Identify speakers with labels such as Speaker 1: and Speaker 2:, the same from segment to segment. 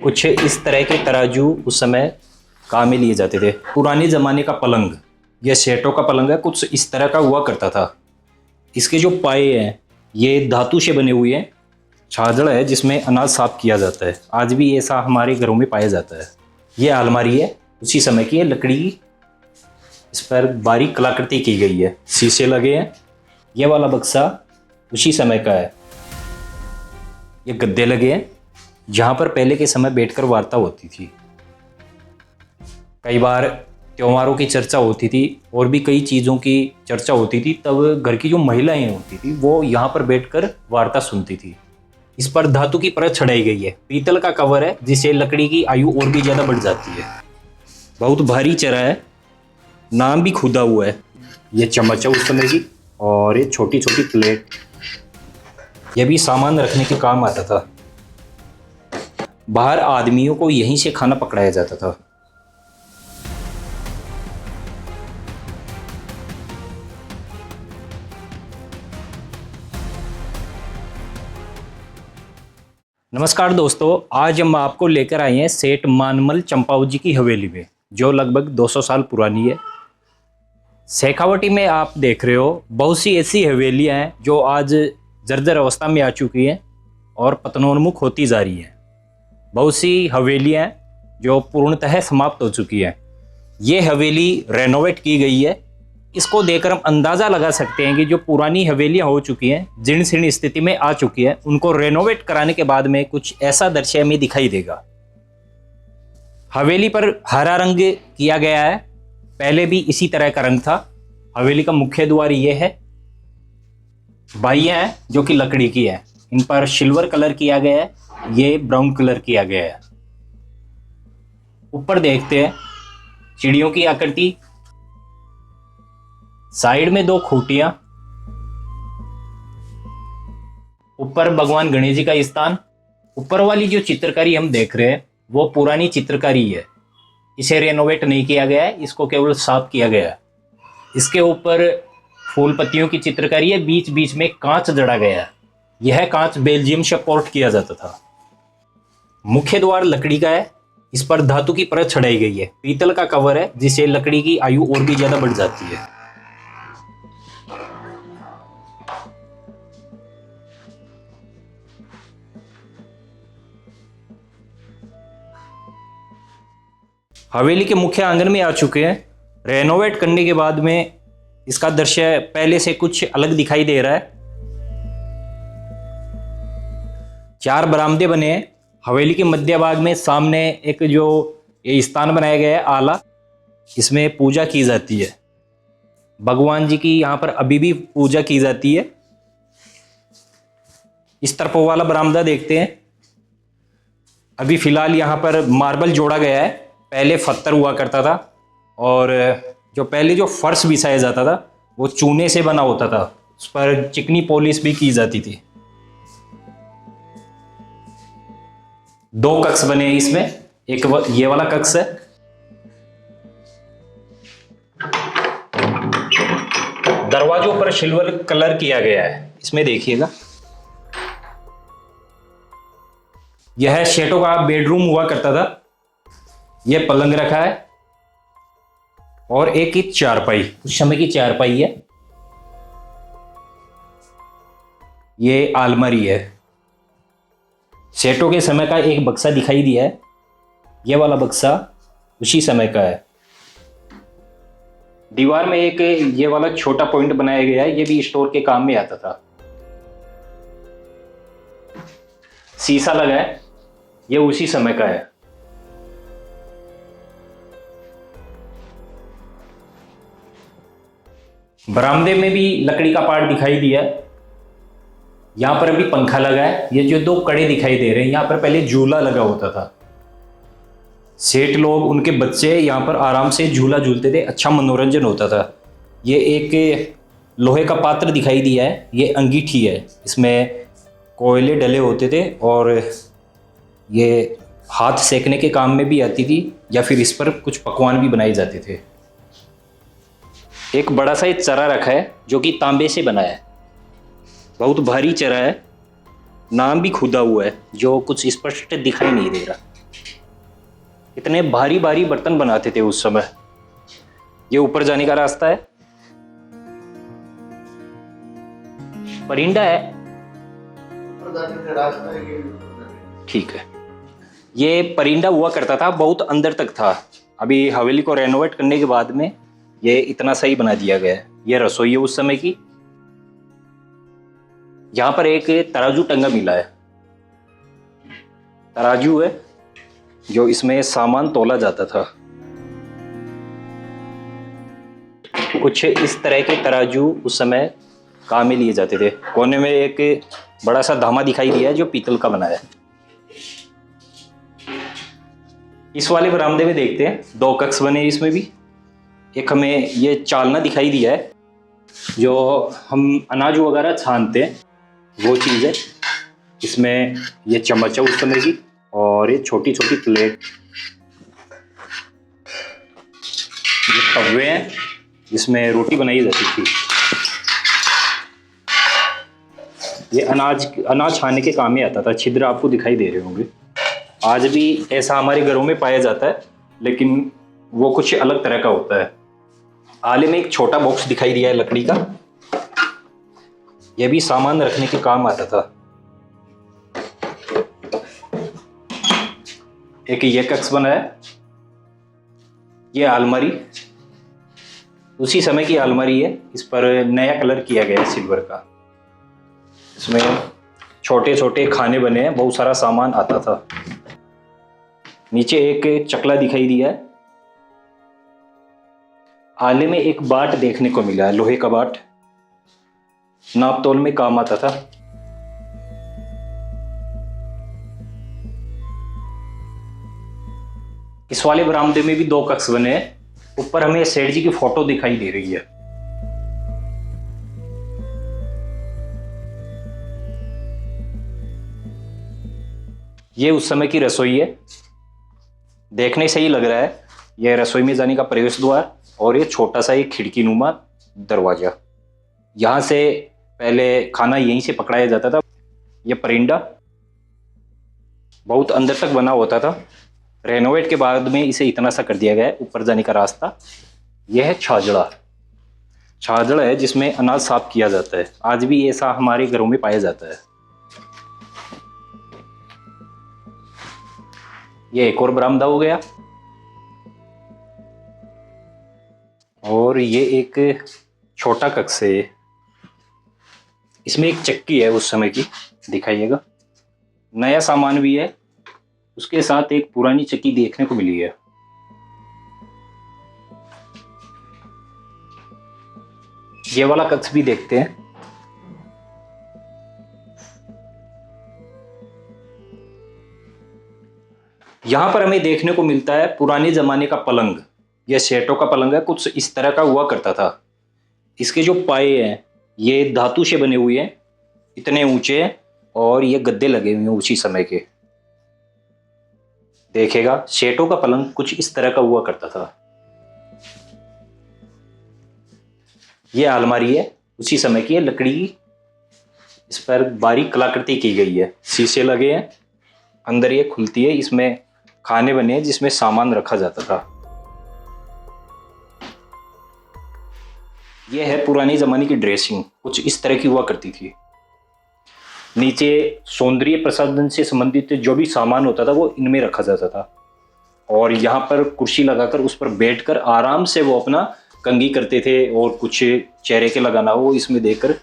Speaker 1: कुछ इस तरह के तराजू उस समय काम में लिए जाते थे। पुराने ज़माने का पलंग, यह सेठों का पलंग है, कुछ इस तरह का हुआ करता था। इसके जो पाए हैं ये धातु से बने हुए हैं। छाजड़ है जिसमें अनाज साफ किया जाता है। आज भी ऐसा हमारे घरों में पाया जाता है। ये अलमारी है, उसी समय की है, लकड़ी की। इस पर बारीक कलाकृति की गई है, शीशे लगे हैं। ये वाला बक्सा उसी समय का है। ये गद्दे लगे हैं जहाँ पर पहले के समय बैठकर वार्ता होती थी। कई बार त्योहारों की चर्चा होती थी और भी कई चीज़ों की चर्चा होती थी, तब घर की जो महिलाएं होती थी वो यहाँ पर बैठकर वार्ता सुनती थी। इस पर धातु की परत चढ़ाई गई है, पीतल का कवर है जिससे लकड़ी की आयु और भी ज़्यादा बढ़ जाती है। बहुत भारी चरा है, नाम भी खुदा हुआ है। ये चम्मच है उस समय की, और ये छोटी छोटी प्लेट, यह भी सामान रखने के काम आता था। बाहर आदमियों को यहीं से खाना पकड़ाया जाता था। नमस्कार दोस्तों, आज हम आपको लेकर आए हैं सेठ मानमल चंपावत जी की हवेली में, जो लगभग 200 साल पुरानी है। शेखावटी में आप देख रहे हो बहुत सी ऐसी हवेलियां हैं जो आज जर्जर अवस्था में आ चुकी हैं और पतनोन्मुख होती जा रही हैं। बहुत सी हवेलियां जो पूर्णतः समाप्त हो चुकी हैं। ये हवेली रेनोवेट की गई है। इसको देखकर हम अंदाज़ा लगा सकते हैं कि जो पुरानी हवेलियां हो चुकी हैं, जीर्ण शीर्ण स्थिति में आ चुकी है, उनको रेनोवेट कराने के बाद में कुछ ऐसा दृश्य हमें दिखाई देगा। हवेली पर हरा रंग किया गया है, पहले भी इसी तरह का रंग था। हवेली का मुख्य द्वार ये है। बाहियां हैं जो कि लकड़ी की है, इन पर सिल्वर कलर किया गया है, ये ब्राउन कलर किया गया है। ऊपर देखते हैं चिड़ियों की आकृति, साइड में 2 खूंटियां, ऊपर भगवान गणेश जी का स्थान। ऊपर वाली जो चित्रकारी हम देख रहे हैं वो पुरानी चित्रकारी है, इसे रेनोवेट नहीं किया गया है, इसको केवल साफ किया गया है। इसके ऊपर फूल पत्तियों की चित्रकारी है, बीच बीच में कांच जड़ा गया है। यह कांच बेल्जियम से पोर्ट किया जाता था। मुख्य द्वार लकड़ी का है, इस पर धातु की परत चढ़ाई गई है, पीतल का कवर है जिससे लकड़ी की आयु और भी ज्यादा बढ़ जाती है। हवेली के मुख्य आंगन में आ चुके हैं। रेनोवेट करने के बाद में इसका दृश्य पहले से कुछ अलग दिखाई दे रहा है। 4 बरामदे बने हैं। हवेली के मध्य भाग में सामने एक जो ये स्थान बनाया गया है आला, इसमें पूजा की जाती है। भगवान जी की यहाँ पर अभी भी पूजा की जाती है। इस तरफ वाला बरामदा देखते हैं। अभी फिलहाल यहाँ पर मार्बल जोड़ा गया है, पहले पत्थर हुआ करता था, और जो पहले जो फर्श बिछाया जाता था वो चूने से बना होता था, उस पर चिकनी पॉलिश भी की जाती थी। 2 कक्ष बने हैं इसमें, एक ये वाला कक्ष है। दरवाजों पर सिल्वर कलर किया गया है, इसमें देखिएगा। यह सेठों का बेडरूम हुआ करता था। यह पलंग रखा है और एक ही चारपाई, उस समय की चारपाई है। ये अलमारी है। सेठों के समय का एक बक्सा दिखाई दिया है, यह वाला बक्सा उसी समय का है। दीवार में एक ये वाला छोटा पॉइंट बनाया गया है, ये भी स्टोर के काम में आता था। शीशा लगा है, ये उसी समय का है। बरामदे में भी लकड़ी का पार्ट दिखाई दिया। यहां पर अभी पंखा लगा है। ये जो 2 कड़े दिखाई दे रहे हैं, यहां पर पहले झूला लगा होता था। सेठ लोग, उनके बच्चे यहां पर आराम से झूला झूलते थे, अच्छा मनोरंजन होता था। ये एक लोहे का पात्र दिखाई दिया है, ये अंगीठी है, इसमें कोयले डले होते थे और ये हाथ सेकने के काम में भी आती थी, या फिर इस पर कुछ पकवान भी बनाए जाते थे। एक बड़ा सा चरा रखा है जो कि तांबे से बना है। बहुत भारी चरा है, नाम भी खुदा हुआ है जो कुछ स्पष्ट दिखाई नहीं दे रहा। इतने भारी भारी बर्तन बनाते थे उस समय। ये ऊपर जाने का रास्ता है, परिंदा है, ठीक है। ये परिंदा हुआ करता था, बहुत अंदर तक था। अभी हवेली को रेनोवेट करने के बाद में ये इतना सही बना दिया गया है। ये रसोई है उस समय की। यहाँ पर एक तराजू टंगा मिला है, तराजू है जो इसमें सामान तोला जाता था। कुछ इस तरह के तराजू उस समय काम में लिए जाते थे। कोने में एक बड़ा सा धामा दिखाई दिया है जो पीतल का बना है। इस वाले बरामदे में देखते हैं, 2 कक्ष बने इसमें भी। एक हमें ये चालना दिखाई दिया है जो हम अनाज वगैरह छानते हैं, वो चीज़ है। इसमें ये चम्मच है उस समय की, और ये छोटी छोटी प्लेट। ये तवे हैं जिसमें रोटी बनाई जाती थी। ये अनाज छानने के काम में आता था। छिद्र आपको दिखाई दे रहे होंगे। आज भी ऐसा हमारे घरों में पाया जाता है, लेकिन वो कुछ अलग तरह का होता है। आले में एक छोटा बॉक्स दिखाई दिया है लकड़ी का। यह भी सामान रखने के काम आता था। एक ये कक्ष बना है, ये अलमारी उसी समय की अलमारी है। इस पर नया कलर किया गया है सिल्वर का। इसमें छोटे छोटे खाने बने हैं, बहुत सारा सामान आता था। नीचे एक चकला दिखाई दिया है। आले में एक बाट देखने को मिला है, लोहे का बाट, नाप तोल में काम आता था। इस वाले बरामदे में भी 2 कक्ष बने हैं। ऊपर हमें सेठ जी की फोटो दिखाई दे रही है। ये उस समय की रसोई है, देखने से ही लग रहा है। यह रसोई में जाने का प्रवेश द्वार, और ये छोटा सा एक खिड़की नुमा दरवाजा। यहाँ से पहले खाना यहीं से पकड़ाया जाता था। यह परिंदा बहुत अंदर तक बना होता था। रेनोवेट के बाद में इसे इतना सा कर दिया गया है। ऊपर जाने का रास्ता। यह है छाजड़ा। छाजड़ा है जिसमें अनाज साफ किया जाता है। आज भी ऐसा हमारे घरों में पाया जाता है। यह एक और बरामदा हो गया, और ये एक छोटा कक्ष है। इसमें एक चक्की है उस समय की, दिखाइएगा। नया सामान भी है, उसके साथ एक पुरानी चक्की देखने को मिली है। ये वाला कक्ष भी देखते हैं। यहां पर हमें देखने को मिलता है पुराने जमाने का पलंग। यह सेठों का पलंग है, कुछ इस तरह का हुआ करता था। इसके जो पाए हैं ये धातु से बने हुए हैं, इतने ऊंचे हैं, और ये गद्दे लगे हुए हैं उसी समय के। देखेगा, सेठों का पलंग कुछ इस तरह का हुआ करता था। यह अलमारी है, उसी समय की है, लकड़ी की। इस पर बारीक कलाकृति की गई है, शीशे लगे हैं। अंदर ये खुलती है, इसमें खाने बने हैं जिसमें सामान रखा जाता था। यह है पुरानी जमाने की ड्रेसिंग, कुछ इस तरह की हुआ करती थी। नीचे सौंदर्य प्रसाधन से संबंधित जो भी सामान होता था वो इनमें रखा जाता था, और यहाँ पर कुर्सी लगाकर उस पर बैठकर आराम से वो अपना कंघी करते थे, और कुछ चेहरे के लगाना वो इसमें देकर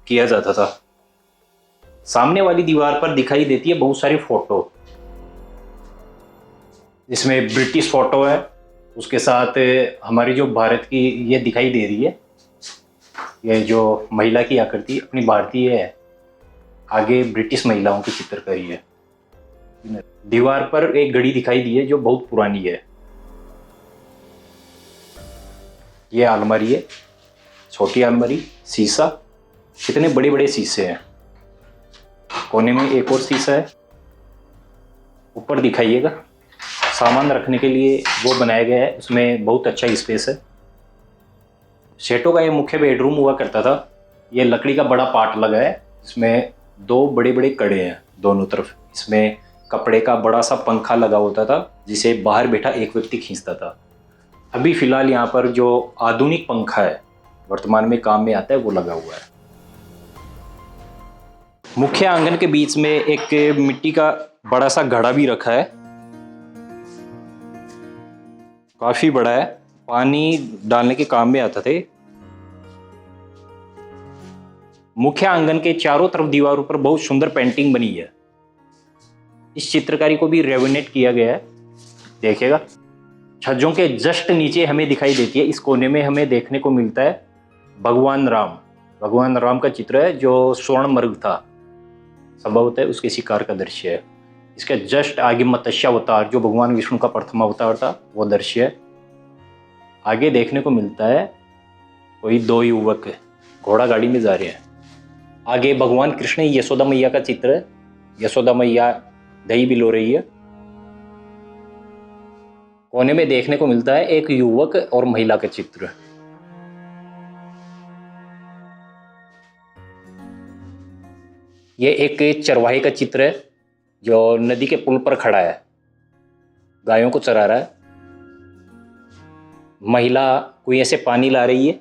Speaker 1: किया जाता था। सामने वाली दीवार पर दिखाई देती है बहुत सारी फोटो, जिसमें ब्रिटिश फोटो है, उसके साथ हमारी जो भारत की ये दिखाई दे रही है, ये जो महिला की आकृति अपनी भारतीय है, आगे ब्रिटिश महिलाओं की चित्रकारी है। दीवार पर एक घड़ी दिखाई दी है जो बहुत पुरानी है। ये अलमारी है, छोटी अलमारी, शीशा, कितने बड़े बड़े शीशे हैं। कोने में एक और शीशा है। ऊपर दिखाइएगा, सामान रखने के लिए वो बनाया गया है, उसमें बहुत अच्छा स्पेस है। सेठों का ये मुख्य बेडरूम हुआ करता था। ये लकड़ी का बड़ा पार्ट लगा है, इसमें 2 बड़े बड़े कड़े हैं दोनों तरफ। इसमें कपड़े का बड़ा सा पंखा लगा होता था जिसे बाहर बैठा एक व्यक्ति खींचता था। अभी फिलहाल यहाँ पर जो आधुनिक पंखा है वर्तमान में काम में आता है वो लगा हुआ है। मुख्य आंगन के बीच में एक मिट्टी का बड़ा सा घड़ा भी रखा है, काफी बड़ा है, पानी डालने के काम में आता थे। मुख्य आंगन के चारों तरफ दीवारों पर बहुत सुंदर पेंटिंग बनी है। इस चित्रकारी को भी रेविनेट किया गया है, देखिएगा। छज्जों के जस्ट नीचे हमें दिखाई देती है, इस कोने में हमें देखने को मिलता है भगवान राम। भगवान राम का चित्र है जो स्वर्ण मृग था, संभवतः उसके शिकार का दृश्य है। इसके जस्ट आगे मत्स्य अवतार जो भगवान विष्णु का प्रथम अवतार था वो दृश्य है। आगे देखने को मिलता है कोई दो युवक घोड़ा गाड़ी में जा रहे हैं। आगे भगवान कृष्ण यशोदा मैया का चित्र है, यशोदा मैया दही बिलो रही है। कोने में देखने को मिलता है एक युवक और महिला का चित्र। ये एक चरवाहे का चित्र है जो नदी के पुल पर खड़ा है, गायों को चरा रहा है। महिला कुएं से पानी ला रही है।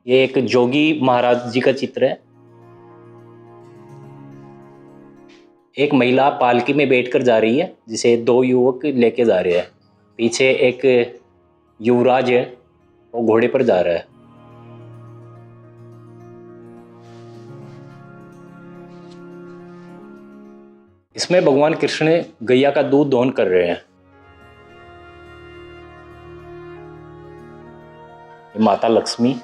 Speaker 1: ये एक जोगी महाराज जी का चित्र है। एक महिला पालकी में बैठकर जा रही है जिसे दो युवक लेके जा रहे हैं। पीछे एक युवराज है, वो घोड़े पर जा रहा है। इसमें भगवान कृष्ण गैया का दूध दोहन कर रहे हैं। माता लक्ष्मी।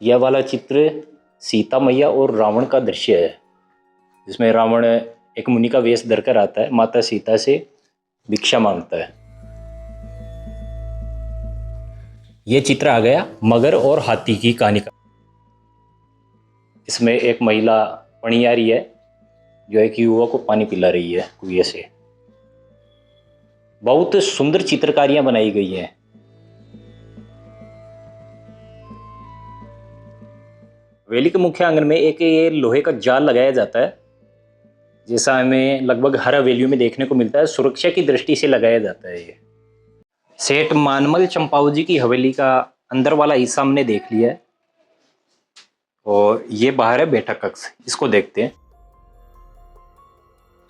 Speaker 1: यह वाला चित्र सीता मैया और रावण का दृश्य है, जिसमें रावण एक मुनि का वेश धरकर आता है, माता सीता से भिक्षा मांगता है। यह चित्र आ गया मगर और हाथी की कहानी का। इसमें एक महिला पणियारी है जो एक युवक को पानी पिला रही है कुएं से। बहुत सुंदर चित्रकारियां बनाई गई हैं। हवेली के मुख्य आंगन में एक ये लोहे का जाल लगाया जाता है, जैसा हमें लगभग हर हवेलियों में देखने को मिलता है। सुरक्षा की दृष्टि से लगाया जाता है। ये सेठ मानमल चंपावत जी की हवेली का अंदर वाला हिस्सा हमने देख लिया है, और ये बाहर है बैठक कक्ष, इसको देखते हैं।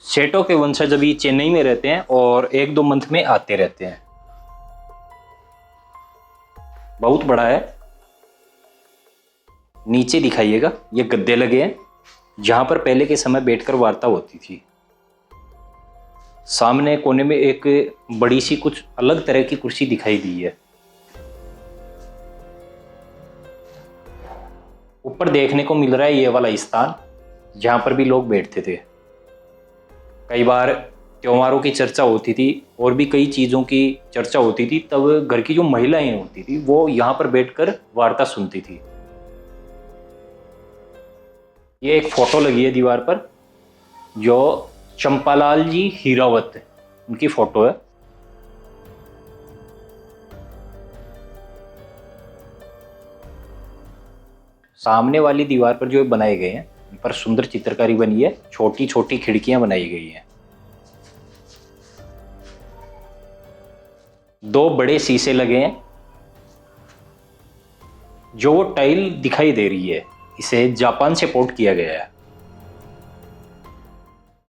Speaker 1: सेठों के वंशज अभी चेन्नई में रहते हैं और एक दो मंथ में आते रहते हैं। बहुत बड़ा है। नीचे दिखाइएगा, ये गद्दे लगे हैं जहां पर पहले के समय बैठकर वार्ता होती थी। सामने कोने में एक बड़ी सी कुछ अलग तरह की कुर्सी दिखाई दी है। ऊपर देखने को मिल रहा है ये वाला स्थान जहां पर भी लोग बैठते थे। कई बार त्योहारों की चर्चा होती थी और भी कई चीज़ों की चर्चा होती थी, तब घर की जो महिलाएं होती थी वो यहाँ पर बैठकर वार्ता सुनती थी। ये एक फोटो लगी है दीवार पर जो चंपालाल जी हीरावत उनकी फोटो है। सामने वाली दीवार पर जो बनाए गए हैं उन पर सुंदर चित्रकारी बनी है। छोटी छोटी खिड़कियां बनाई गई हैं। दो बड़े शीशे लगे हैं। जो वो टाइल दिखाई दे रही है इसे जापान से पोर्ट किया गया है।